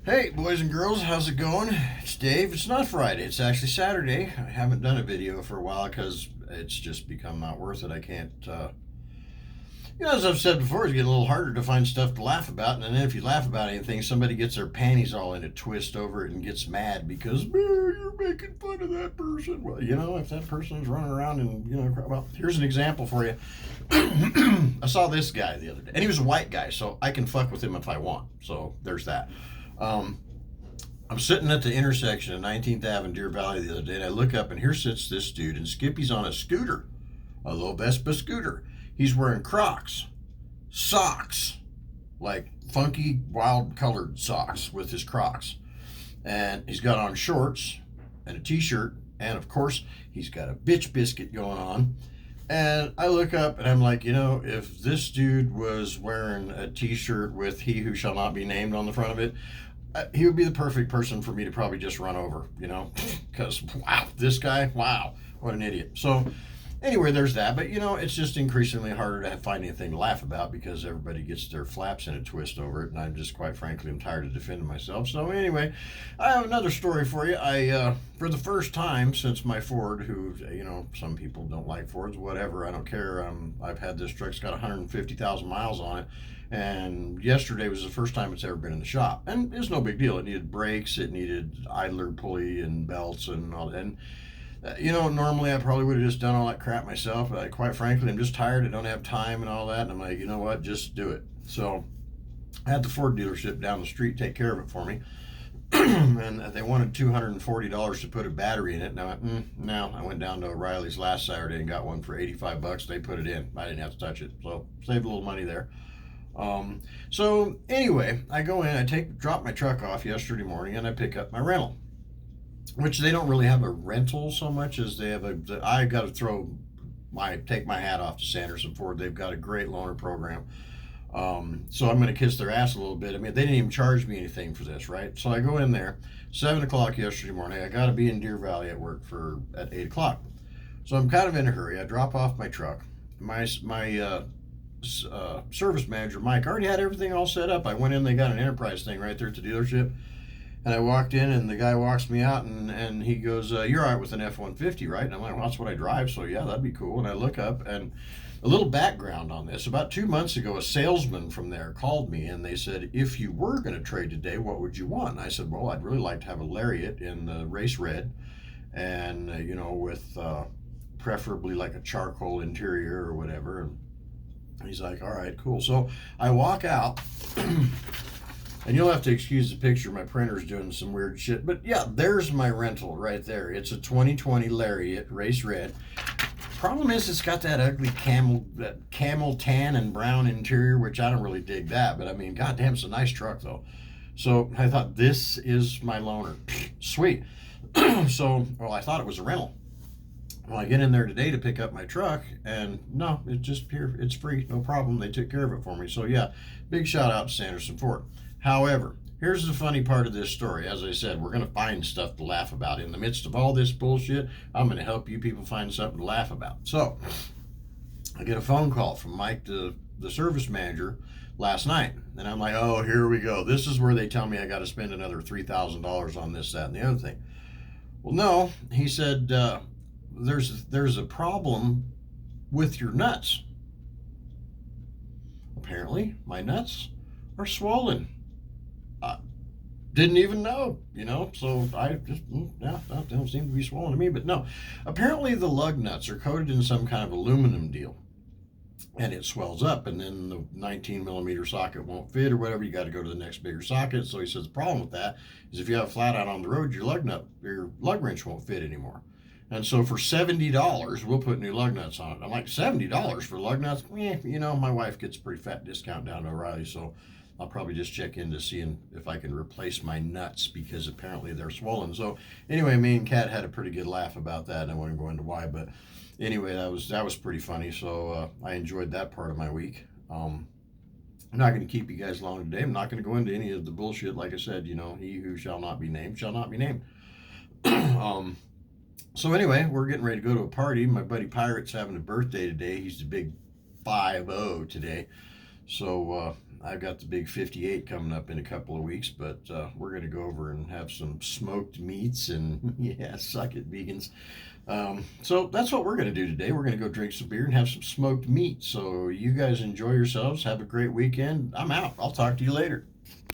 Hey, boys and girls, how's it going? It's Dave. It's not Friday, it's actually Saturday. I haven't done a video for a while because it's just become not worth it. I can't, as I've said before, it's getting a little harder to find stuff to laugh about. And then if you laugh about anything, somebody gets their panties all in a twist over it and gets mad because, you're making fun of that person. Well, if that person is running around and, well, here's an example for you. I saw this guy the other day, and he was a white guy, so I can fuck with him if I want. So there's that. Um, I'm sitting at the intersection of 19th Ave and Deer Valley the other day, and I look up, and here sits this dude, and Skippy's on a scooter, a little Vespa scooter. He's wearing Crocs, socks, like funky, wild colored socks with his Crocs. And he's got on shorts and a t shirt, and of course, he's got a bitch biscuit going on. And I look up and I'm like, if this dude was wearing a t shirt with He Who Shall Not Be Named on the front of it, he would be the perfect person for me to probably just run over, because wow, this guy, wow, what an idiot. So anyway, there's that. But it's just increasingly harder to find anything to laugh about because everybody gets their flaps in a twist over it, and I'm just quite frankly, I'm tired of defending myself. So anyway, I have another story for you. I for the first time since my Ford, who some people don't like Fords, whatever, I don't care. I've had this truck. It's got 150,000 miles on it. And yesterday was the first time it's ever been in the shop, and it's no big deal. It needed brakes, it needed idler pulley and belts and all. And normally I probably would have just done all that crap myself, but quite frankly, I'm just tired. I don't have time and all that. And I'm like, you know what, just do it. So I had the Ford dealership down the street take care of it for me. And they wanted $240 to put a battery in it. And I went, no. I went down to O'Reilly's last Saturday and got one for $85. They put it in. I didn't have to touch it. So saved a little money there. So anyway, I go in, drop my truck off yesterday morning, and I pick up my rental, which they don't really have a rental so much as they have I got to take my hat off to Sanderson Ford. They've got a great loaner program. So I'm going to kiss their ass a little bit. I mean, they didn't even charge me anything for this, right? So I go in there, 7 o'clock yesterday morning. I got to be in Deer Valley at work at 8 o'clock. So I'm kind of in a hurry. I drop off my truck. My service manager Mike already had everything all set up. I went in, they got an enterprise thing right there at the dealership, and I walked in, and the guy walks me out, and he goes, "You're all right with an F-150, right?" And I'm like, "Well, that's what I drive, so yeah, that'd be cool." And I look up, and a little background on this: about 2 months ago, a salesman from there called me, and they said, "If you were going to trade today, what would you want?" And I said, "Well, I'd really like to have a Lariat in the race red, and with preferably like a charcoal interior or whatever." And he's like, "All right, cool." So I walk out, and you'll have to excuse the picture. My printer's doing some weird shit. But yeah, there's my rental right there. It's a 2020 Lariat, race red. Problem is, it's got that ugly camel tan and brown interior, which I don't really dig that. But I mean, goddamn, it's a nice truck though. So I thought, this is my loaner. Sweet. Well, I thought it was a rental. Well, I get in there today to pick up my truck, and no, it's just here. It's free, no problem. They took care of it for me. So yeah, big shout out to Sanderson Ford. However, here's the funny part of this story. As I said, we're going to find stuff to laugh about. In the midst of all this bullshit, I'm going to help you people find something to laugh about. So I get a phone call from Mike, the service manager, last night, and I'm like, oh, here we go. This is where they tell me I got to spend another $3,000 on this, that, and the other thing. Well, no, he said, there's a problem with your nuts. Apparently, my nuts are swollen. I didn't even know, so I just, that don't seem to be swollen to me. But no, apparently the lug nuts are coated in some kind of aluminum deal, and it swells up, and then the 19 millimeter socket won't fit or whatever. You got to go to the next bigger socket. So he says the problem with that is if you have flat out on the road, your lug wrench won't fit anymore. And so for $70, we'll put new lug nuts on it. I'm like, $70 for lug nuts? My wife gets a pretty fat discount down to O'Reilly, so I'll probably just check into seeing if I can replace my nuts because apparently they're swollen. So anyway, me and Kat had a pretty good laugh about that, and I won't go into why, but anyway, that was pretty funny. So I enjoyed that part of my week. I'm not going to keep you guys long today. I'm not going to go into any of the bullshit. Like I said, he who shall not be named shall not be named. So anyway, we're getting ready to go to a party. My buddy Pirate's having a birthday today. He's the big 5-0 today. So I've got the big 58 coming up in a couple of weeks, but we're going to go over and have some smoked meats and yeah, suck it, vegans. So that's what we're going to do today. We're going to go drink some beer and have some smoked meat. So you guys enjoy yourselves. Have a great weekend. I'm out. I'll talk to you later.